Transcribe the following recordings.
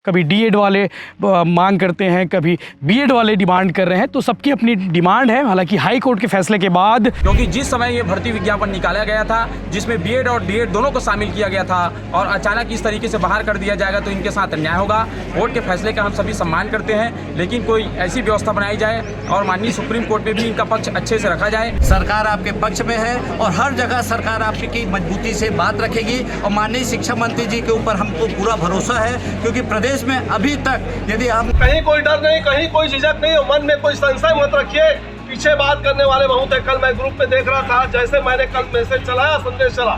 कभी डीएड वाले मांग करते हैं, कभी बीएड वाले डिमांड कर रहे हैं, तो सबकी अपनी डिमांड है। हालांकि हाई कोर्ट के फैसले के बाद, क्योंकि जिस समय ये भर्ती विज्ञापन निकाला गया था जिसमें बीएड और डीएड दोनों को शामिल किया गया था और अचानक इस तरीके से बाहर कर दिया जाएगा तो इनके साथ अन्याय होगा। कोर्ट के फैसले का हम सभी सम्मान करते हैं, लेकिन कोई ऐसी व्यवस्था बनाई जाए और माननीय सुप्रीम कोर्ट में भी इनका पक्ष अच्छे से रखा जाए। सरकार आपके पक्ष में है और हर जगह सरकार आपकी मजबूती से बात रखेगी और माननीय शिक्षा मंत्री जी के ऊपर हमको पूरा भरोसा है, क्योंकि प्रदेश में अभी तक यदि हम कहीं कोई डर नहीं, कहीं कोई झिझक नहीं और मन में कोई संशय मत रखिए। पीछे बात करने वाले बहुत है। कल मैं ग्रुप में देख रहा था, जैसे मैंने कल मैसेज चलाया, संदेश चला,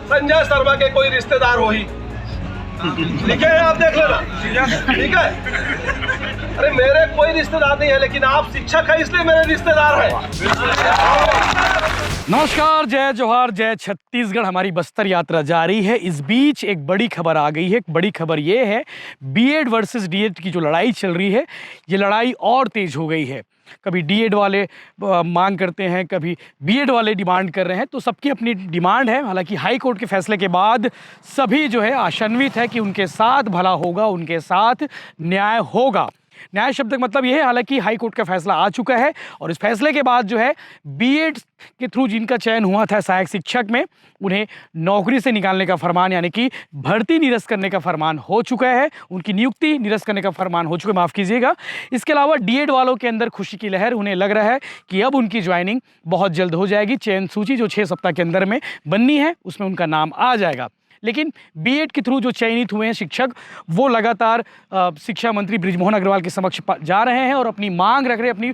संजय शर्मा के कोई रिश्तेदार हो ही लिखे हैं, आप देख लेना, ठीक है। अरे मेरे कोई रिश्तेदार नहीं है, लेकिन आप शिक्षक है इसलिए मेरे रिश्तेदार है। नमस्कार, जय जोहार, जय छत्तीसगढ़। हमारी बस्तर यात्रा जारी है। इस बीच एक बड़ी खबर आ गई है। एक बड़ी खबर ये है, बीएड वर्सेस डीएड की जो लड़ाई चल रही है, ये लड़ाई और तेज हो गई है। कभी डीएड वाले मांग करते हैं, कभी बीएड वाले डिमांड कर रहे हैं, तो सबकी अपनी डिमांड है। हालांकि हाई कोर्ट के फैसले के बाद सभी जो है आशान्वित है कि उनके साथ भला होगा, उनके साथ न्याय होगा। न्याय शब्द का मतलब यह है, हालांकि हाई कोर्ट का फैसला आ चुका है और इस फैसले के बाद जो है बीएड के थ्रू जिनका चयन हुआ था सहायक शिक्षक में, उन्हें नौकरी से निकालने का फरमान यानी कि भर्ती निरस्त करने का फरमान हो चुका है। उनकी नियुक्ति निरस्त करने का फरमान हो चुका है, माफ़ कीजिएगा। इसके अलावा डीएड वालों के अंदर खुशी की लहर। उन्हें लग रहा है कि अब उनकी ज्वाइनिंग बहुत जल्द हो जाएगी। चयन सूची जो 6 सप्ताह के अंदर में बननी है, उसमें उनका नाम आ जाएगा। लेकिन बीएड के थ्रू जो चयनित हुए हैं शिक्षक, वो लगातार शिक्षा मंत्री बृजमोहन अग्रवाल के समक्ष जा रहे हैं और अपनी मांग रख रहे हैं, अपनी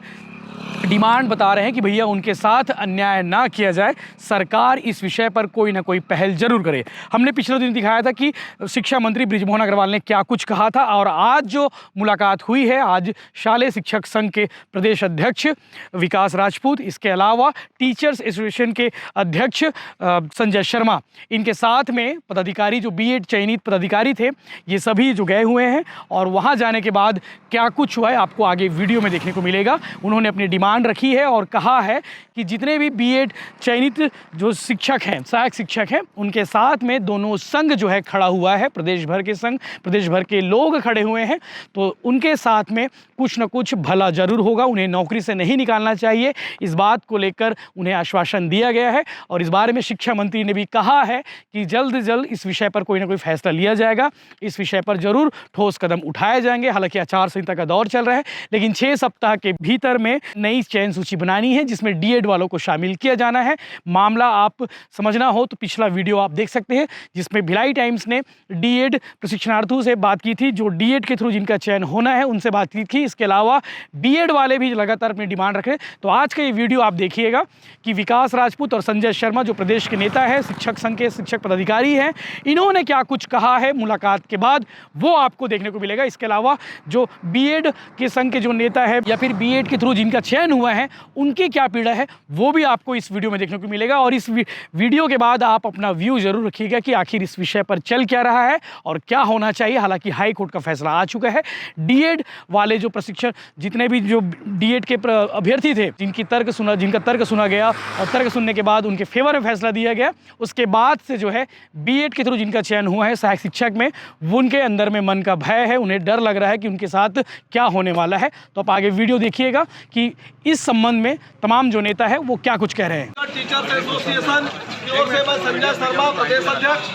डिमांड बता रहे हैं कि भैया उनके साथ अन्याय ना किया जाए, सरकार इस विषय पर कोई ना कोई पहल जरूर करे। हमने पिछले दिन दिखाया था कि शिक्षा मंत्री बृजमोहन अग्रवाल ने क्या कुछ कहा था और आज जो मुलाकात हुई है, आज शालेय शिक्षक संघ के प्रदेश अध्यक्ष विकास राजपूत, इसके अलावा टीचर्स एसोसिएशन के अध्यक्ष संजय शर्मा, इनके साथ में पदाधिकारी जो बीएड चयनित पदाधिकारी थे, ये सभी जो गए हुए हैं और वहाँ जाने के बाद क्या कुछ हुआ है आपको आगे वीडियो में देखने को मिलेगा। उन्होंने अपनी डिमांड रखी है और कहा है कि जितने भी बीएड चयनित जो शिक्षक हैं, सहायक शिक्षक हैं, उनके साथ में दोनों संघ जो है खड़ा हुआ है। प्रदेश भर के संघ, प्रदेश भर के लोग खड़े हुए हैं, तो उनके साथ में कुछ न कुछ भला जरूर होगा। उन्हें नौकरी से नहीं निकालना चाहिए, इस बात को लेकर उन्हें आश्वासन दिया गया है और इस बारे में शिक्षा मंत्री ने भी कहा है कि जल्द से जल्द इस विषय पर कोई ना कोई फैसला लिया जाएगा। इस विषय पर जरूर ठोस कदम उठाए जाएंगे। हालांकि आचार संहिता का दौर चल रहा है, लेकिन 6 सप्ताह के भीतर में नई चयन सूची बनानी है जिसमें डीएड वालों को शामिल किया जाना है। मामला आप समझना हो तो पिछला वीडियो आप देख सकते हैं, जिसमें भिलाई टाइम्स ने डीएड प्रशिक्षणार्थियों से बात की थी, जो डीएड के थ्रू जिनका चयन होना है उनसे बात की थी। इसके अलावा बीएड वाले भी लगातार अपनी डिमांड रख रहे हैं। तो आज का ये वीडियो आप देखिएगा कि विकास राजपूत और संजय शर्मा जो प्रदेश के नेता है, शिक्षक संघ के शिक्षक पदाधिकारी हैं, इन्होंने क्या कुछ कहा है मुलाकात के बाद, वो आपको देखने को मिलेगा। इसके अलावा जो बीएड के संघ के जो नेता है या फिर बीएड के थ्रू जिनका चयन हुआ है, उनकी क्या पीड़ा है, वो भी आपको इस वीडियो में देखने को मिलेगा। और इस वीडियो के बाद आप अपना व्यू जरूर रखिएगा कि आखिर इस विषय पर चल क्या रहा है और क्या होना चाहिए। हालांकि हाई कोर्ट का फैसला आ चुका है। डीएड वाले जो प्रशिक्षण, जितने भी जो डीएड के अभ्यर्थी थे, जिनका तर्क सुना गया और तर्क सुनने के बाद उनके फेवर में फैसला दिया गया, उसके बाद से जो है बीएड के थ्रू जिनका चयन हुआ है सहायक शिक्षक में, वो उनके अंदर में मन का भय है, उन्हें डर लग रहा है कि उनके साथ क्या होने वाला है। तो आप आगे वीडियो देखिएगा कि इस संबंध में तमाम जो नेता है वो क्या कुछ कह रहे हैं। टीचर्स एसोसिएशन की ओर से मैं संजय शर्मा, प्रदेश अध्यक्ष,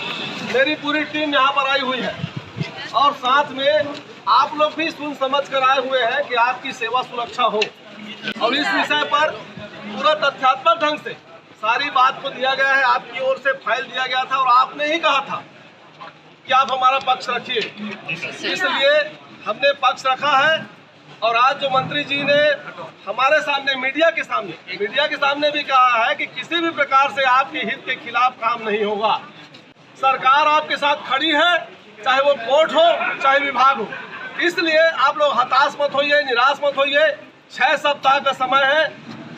मेरी पूरी टीम यहाँ पर आई हुई है और साथ में आप लोग भी सुन समझ कर आए हुए हैं कि आपकी सेवा सुरक्षा हो। और इस विषय पर पूरा तथ्यात्मक ढंग से सारी बात को दिया गया है, आपकी ओर से फाइल दिया गया था और आपने ही कहा था कि आप हमारा पक्ष रखिए, इसलिए हमने पक्ष रखा है। और आज जो मंत्री जी ने हमारे सामने मीडिया के सामने भी कहा है कि किसी भी प्रकार से आपके हित के खिलाफ काम नहीं होगा। सरकार आपके साथ खड़ी है, चाहे वो कोर्ट हो चाहे विभाग हो। इसलिए आप लोग हताश मत होइए, निराश मत होइए। 6 सप्ताह का समय है,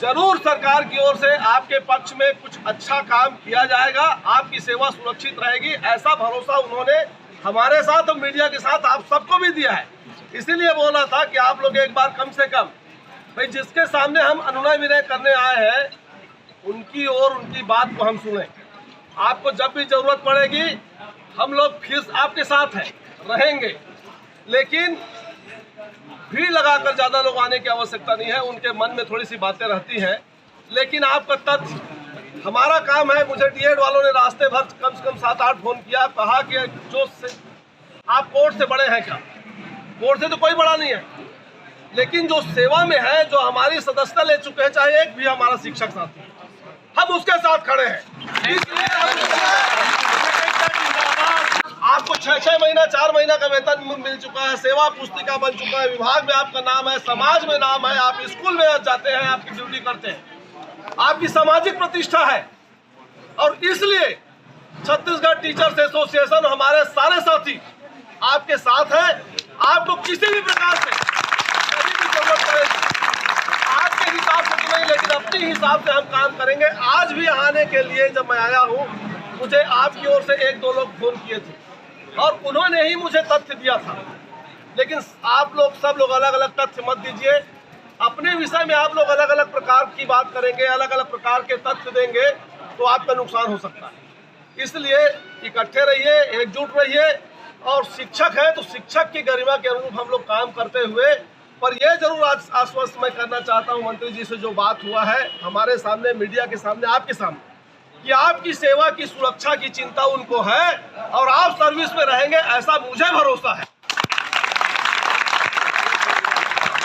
जरूर सरकार की ओर से आपके पक्ष में कुछ अच्छा काम किया जाएगा, आपकी सेवा सुरक्षित रहेगी, ऐसा भरोसा उन्होंने हमारे साथ और मीडिया के साथ आप सबको भी दिया है। इसीलिए बोला था कि आप लोग एक बार कम से कम भाई जिसके सामने हम अनुनय विनय करने आए हैं, उनकी और उनकी बात को हम सुने। आपको जब भी जरूरत पड़ेगी हम लोग फिर आपके साथ हैं, रहेंगे। लेकिन भीड़ लगाकर ज़्यादा लोग आने की आवश्यकता नहीं है। उनके मन में थोड़ी सी बातें रहती हैं, लेकिन आपका तथ्य, हमारा काम है। मुझे डीएड वालों ने रास्ते भर कम से कम 7-8 फोन किया, कहा कि आप कोर्ट से बड़े हैं क्या? कोर्ट से तो कोई बड़ा नहीं है, लेकिन जो सेवा में है, जो हमारी सदस्यता ले चुके हैं, चाहे एक भी हमारा शिक्षक साथी, हम उसके साथ खड़े हैं। इसलिए आपको 6-6 महीना 4 महीना का वेतन मिल चुका है, सेवा पुस्तिका बन चुका है, विभाग में आपका नाम है, समाज में नाम है, आप स्कूल में जाते हैं, आपकी ड्यूटी करते हैं, आपकी सामाजिक प्रतिष्ठा है। और इसलिए छत्तीसगढ़ टीचर्स एसोसिएशन, हमारे सारे साथी आपके साथ हैं। आपको किसी भी प्रकार से कभी भी जरूरत पड़ेगी, आपके हिसाब से तो नहीं, लेकिन अपने हिसाब से हम काम करेंगे। आज भी आने के लिए जब मैं आया हूँ, मुझे आपकी ओर से 1-2 लोग फोन किए थे और उन्होंने ही मुझे तथ्य दिया था। लेकिन आप लोग सब लोग अलग अलग तथ्य मत दीजिए। अपने विषय में आप लोग अलग अलग प्रकार की बात करेंगे, अलग अलग प्रकार के तथ्य देंगे, तो आपका नुकसान हो सकता है। इसलिए इकट्ठे रहिए, एकजुट रहिए। और शिक्षक है तो शिक्षक की गरिमा के अनुरूप हम लोग काम करते हुए, पर यह जरूर आज आश्वस्त मैं करना चाहता हूं मंत्री जी से, जो बात हुआ है हमारे सामने, मीडिया के सामने, आपके सामने, कि आपकी सेवा की सुरक्षा की चिंता उनको है और आप सर्विस में रहेंगे, ऐसा मुझे भरोसा है।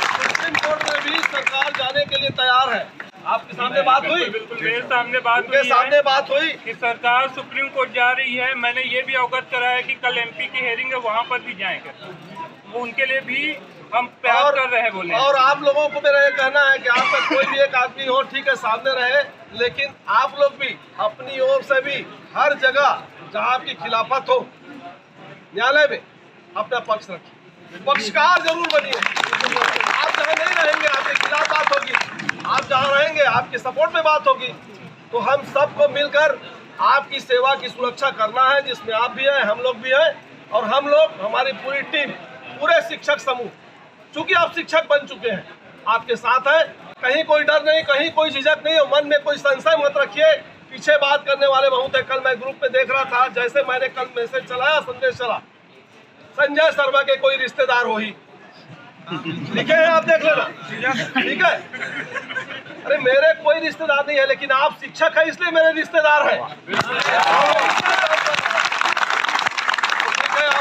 सुप्रीम कोर्ट में भी सरकार जाने के लिए तैयार है। आपके सामने बात हुई? बिल्कुल मेरे सामने बात हुई, सामने बात हुई कि सरकार सुप्रीम कोर्ट जा रही है। मैंने ये भी अवगत कराया कि कल एमपी की हेयरिंग है, वहाँ पर भी जाएंगे, वो उनके लिए भी हम प्रयास कर रहे हैं बोले। और आप लोगों को मेरा ये कहना है कि आपका कोई भी एक आदमी हो, ठीक है, सामने रहे, लेकिन आप लोग भी अपनी ओर से भी हर जगह जहाँ आपकी खिलाफत हो, न्यायालय में अपना पक्ष रखिए, पक्षकार जरूर बनिए। आप जहाँ नहीं रहेंगे आपके खिलाफ बात होगी, आप जहाँ रहेंगे आपके सपोर्ट में बात होगी। तो हम सबको मिलकर आपकी सेवा की सुरक्षा करना है, जिसमें आप भी हैं, हम लोग भी हैं, और हम लोग, हमारी पूरी टीम, पूरे शिक्षक समूह, चूंकि आप शिक्षक बन चुके हैं, आपके साथ है। कहीं कोई डर नहीं, कहीं कोई झिझक नहीं, और मन में कोई संशय मत रखिए। पीछे बात करने वाले बहुत है। कल मैं ग्रुप में देख रहा था, जैसे मैंने कल मैसेज चलाया, संदेश चला, संजय शर्मा के कोई रिश्तेदार हो ही लिखे हैं, आप देख लेना, ठीक है? अरे मेरे कोई रिश्तेदार नहीं है, लेकिन आप शिक्षक है इसलिए मेरे रिश्तेदार है। आप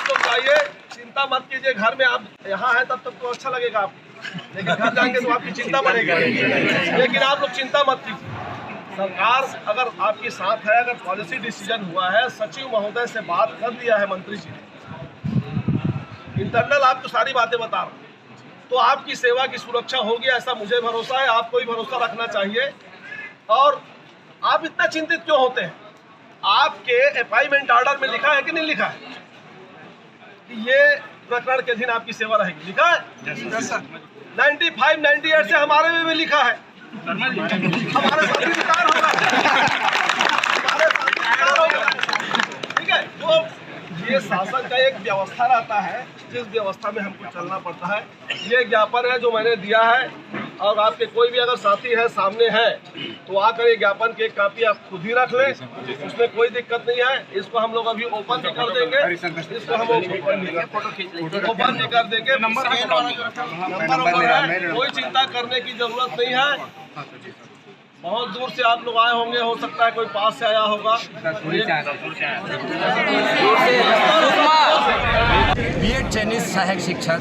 लोग जाइए, चिंता मत कीजिए। घर में आप यहाँ है तब तक तो अच्छा लगेगा आपको, लेकिन घर जाएंगे तो आपकी चिंता बढ़ेगी। लेकिन आप लोग चिंता मत कीजिए, सरकार अगर आपके साथ है, अगर पॉलिसी डिसीजन हुआ है, सचिव महोदय से बात कर लिया है मंत्री जी ने, इंटरनल आपको सारी बातें बता रहा हूँ, तो आपकी सेवा की सुरक्षा होगी, ऐसा मुझे भरोसा है। आपको भी भरोसा रखना चाहिए। और आप इतना चिंतित क्यों होते हैं? आपके अपॉइंटमेंट ऑर्डर में लिखा है कि नहीं लिखा है कि ये प्रकरण के अधीन आपकी सेवा रहेगी? लिखा है? 95-98 से हमारे में भी लिखा है, हमारे साथ भी विचार होगा, हमारे साथ भी विचार होगा, ठीक है? तो ये शासन का एक व्यवस्था रहता है, जिस व्यवस्था में हमको चलना पड़ता है। ये ज्ञापन है जो मैंने दिया है, और आपके कोई भी अगर साथी है, सामने है, तो आकर ये ज्ञापन की एक कॉपी आप खुद ही रख लें, उसमें कोई दिक्कत नहीं है। इसको हम लोग अभी ओपन भी कर देंगे, इसको हम ओपन भी कर देंगे। नंबर है, कोई चिंता करने की जरूरत नहीं है। बहुत दूर से आप लोग आए होंगे, हो सकता है कोई पास से आया होगा। बीएड चयनित सहायक शिक्षक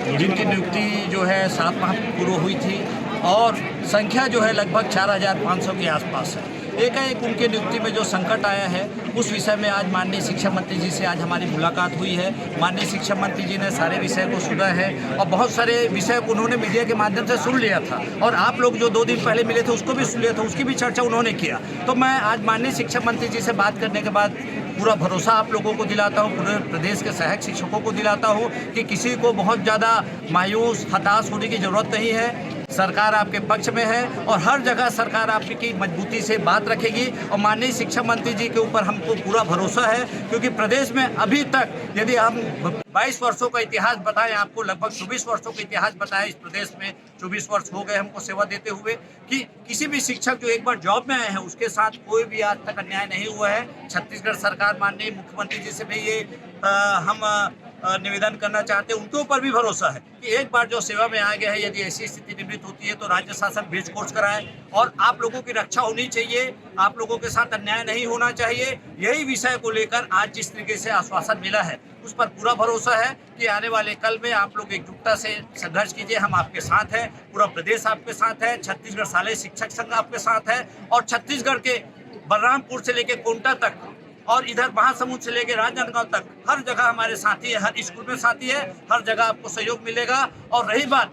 जिनकी नियुक्ति जो है 7 माह पूर्व हुई थी, और संख्या जो है लगभग 4500 के आसपास है। एकाएक उनके नियुक्ति में जो संकट आया है, उस विषय में आज माननीय शिक्षा मंत्री जी से आज हमारी मुलाकात हुई है। माननीय शिक्षा मंत्री जी ने सारे विषय को सुना है, और बहुत सारे विषय को उन्होंने मीडिया के माध्यम से सुन लिया था, और आप लोग जो 2 दिन पहले मिले थे उसको भी सुन लिया था, उसकी भी चर्चा उन्होंने किया। तो मैं आज माननीय शिक्षा मंत्री जी से बात करने के बाद पूरा भरोसा आप लोगों को दिलाता हूँ, पूरे प्रदेश के सहायक शिक्षकों को दिलाता हूँ कि किसी को बहुत ज़्यादा मायूस, हताश होने की ज़रूरत नहीं है। सरकार आपके पक्ष में है, और हर जगह सरकार आपकी मजबूती से बात रखेगी। और माननीय शिक्षा मंत्री जी के ऊपर हमको पूरा भरोसा है, क्योंकि प्रदेश में अभी तक यदि हम 22 वर्षों का इतिहास बताएं, आपको लगभग 24 वर्षों का इतिहास बताएं, इस प्रदेश में 24 वर्ष हो गए हमको सेवा देते हुए, कि किसी भी शिक्षक जो एक बार जॉब में आए हैं उसके साथ कोई भी आज तक अन्याय नहीं हुआ है। छत्तीसगढ़ सरकार माननीय मुख्यमंत्री जी से भी ये हम निवेदन करना चाहते हैं, उनके ऊपर भी भरोसा है कि एक बार जो सेवा में आ गया है, यदि ऐसी स्थिति निर्मित होती है तो राज्य शासन ब्रिज कोर्स कराए और आप लोगों की रक्षा होनी चाहिए, आप लोगों के साथ अन्याय नहीं होना चाहिए। यही विषय को लेकर आज जिस तरीके से आश्वासन मिला है उस पर पूरा भरोसा है कि आने वाले कल में आप लोग एकजुटता से संघर्ष कीजिए। हम आपके साथ हैं, पूरा प्रदेश आपके साथ है, छत्तीसगढ़ शालेय शिक्षक संघ आपके साथ है और छत्तीसगढ़ के बलरामपुर से लेकर कोंटा तक और इधर महासमुंद से लेकर राजनांदगांव तक हर जगह हमारे साथी है, हर स्कूल में साथी है, हर जगह आपको सहयोग मिलेगा। और रही बात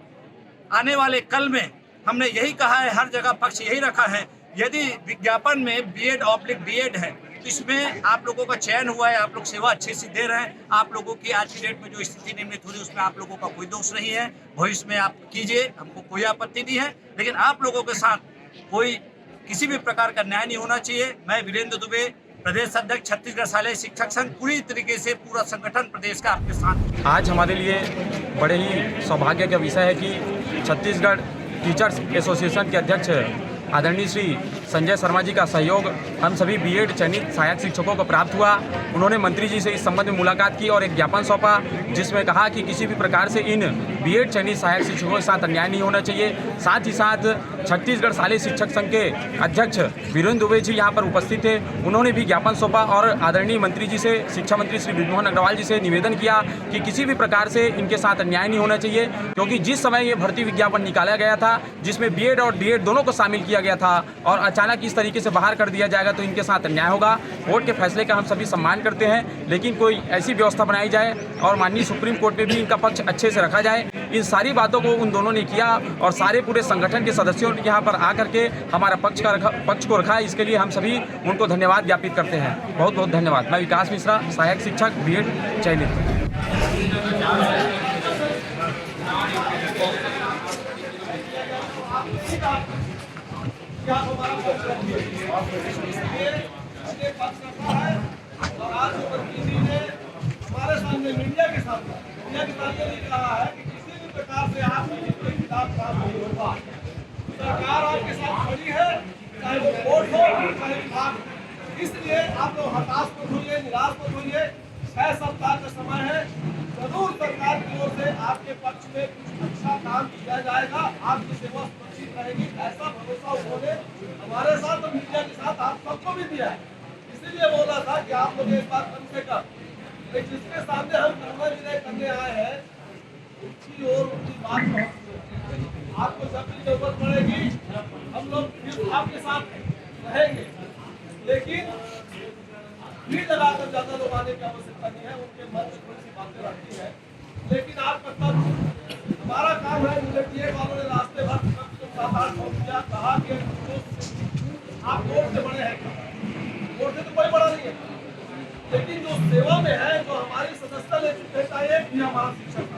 आने वाले कल में, हमने यही कहा है, हर जगह पक्ष यही रखा है, यदि विज्ञापन में B.Ed है तो इसमें आप लोगों का चयन हुआ है, आप लोग सेवा अच्छे से दे रहे हैं, आप लोगों की आज की डेट में जो स्थिति निर्मित हो रही है उसमें आप लोगों का कोई दोष नहीं है। भविष्य में आप कीजिए, हमको कोई आपत्ति नहीं है, लेकिन आप लोगों के साथ कोई किसी भी प्रकार का न्याय नहीं होना चाहिए। मैं वीरेंद्र दुबे, प्रदेश अध्यक्ष छत्तीसगढ़ शालेय शिक्षक संघ, पूरी तरीके से पूरा संगठन प्रदेश का आपके साथ। आज हमारे लिए बड़े ही सौभाग्य का विषय है कि छत्तीसगढ़ टीचर्स एसोसिएशन के अध्यक्ष आदरणीय श्री संजय शर्मा जी का सहयोग हम सभी B.Ed चयनित सहायक शिक्षकों को प्राप्त हुआ। उन्होंने मंत्री जी से इस संबंध में मुलाकात की और एक ज्ञापन सौंपा जिसमें कहा कि किसी भी प्रकार से इन B.Ed चयनित सहायक शिक्षकों के साथ अन्याय नहीं होना चाहिए। साथ ही साथ छत्तीसगढ़ शालेय शिक्षक संघ के अध्यक्ष वीरेंद्र दुबे जी यहाँ पर उपस्थित थे, उन्होंने भी ज्ञापन सौंपा और आदरणीय मंत्री जी से, शिक्षा मंत्री श्री बृजमोहन अग्रवाल जी से निवेदन किया कि किसी भी प्रकार से इनके साथ अन्याय नहीं होना चाहिए, क्योंकि जिस समय ये भर्ती विज्ञापन निकाला गया था जिसमें B.Ed और D.Ed दोनों को शामिल किया गया था और अचानक इस तरीके से बाहर कर दिया जाएगा तो इनके साथ अन्याय होगा। कोर्ट के फैसले का हम सभी सम्मान करते हैं, लेकिन कोई ऐसी व्यवस्था बनाई जाए और माननीय सुप्रीम कोर्ट में भी इनका पक्ष अच्छे से रखा जाए। इन सारी बातों को उन दोनों ने किया और सारे पूरे संगठन के सदस्यों ने यहाँ पर आकर के हमारा पक्ष को रखा। इसके लिए हम सभी उनको धन्यवाद ज्ञापित करते हैं। बहुत बहुत धन्यवाद। मैं विकास मिश्रा, सहायक शिक्षक B.Ed चयनित। और आज मंत्री जी ने हमारे सामने मीडिया के सामने भी कहा है कि किसी भी प्रकार से आपकी कोई किताब खराब नहीं होगा। सरकार आपके साथ खड़ी है, चाहे वो कोर्ट हो चाहे विभाग हो। इसलिए आप लोग हताश मत होइए, निराश मत होइए। 6 सप्ताह का समय है, जरूर सरकार की ओर से आपके पक्ष में कुछ अच्छा काम किया जाएगा, आपकी सेवा सुरक्षित रहेगी, ऐसा भरोसा उन्होंने हमारे साथ और मीडिया के साथ आप सबको भी दिया है। इसीलिए बोला था कि आप लोग एक बार कम से कम जिसके सामने हम करुणा विनय करने आए हैं उसकी ओर उनकी बात पहुंची। आपको जब भी जरूरत पड़ेगी हम लोग फिर आपके साथ रहेंगे, लेकिन भीड़ लगाकर ज्यादा लोग आने की आवश्यकता नहीं है। उनके मन में थोड़ी सी बातें रहती है, लेकिन आपका तब हमारा काम है। मिलिट्री वालों ने रास्ते भर कहा कि आप कोर्ट से बड़े हैं, कोर्ट से तो कोई बड़ा नहीं है, लेकिन जो सेवा में है, जो हमारी सदस्यता ले चुके हैं, ये भी हमारा शिक्षक